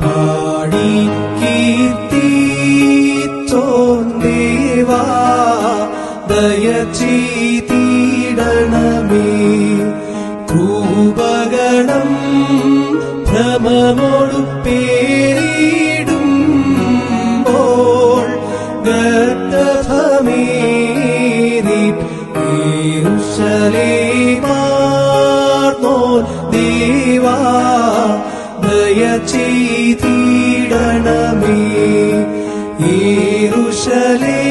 പാടി കീർത്തിച്ചോൻ ദേവാ ദയ ചെയ്തിടണമേ. രൂപഗണം ഭ്രമമോടു പേരിടുമ്പോൾ ഗർദഭമേറി യെരൂശലേമാർന്നോൻ ദേവാ ദയ ചെയ്തിടണമേ. യെരൂശലേം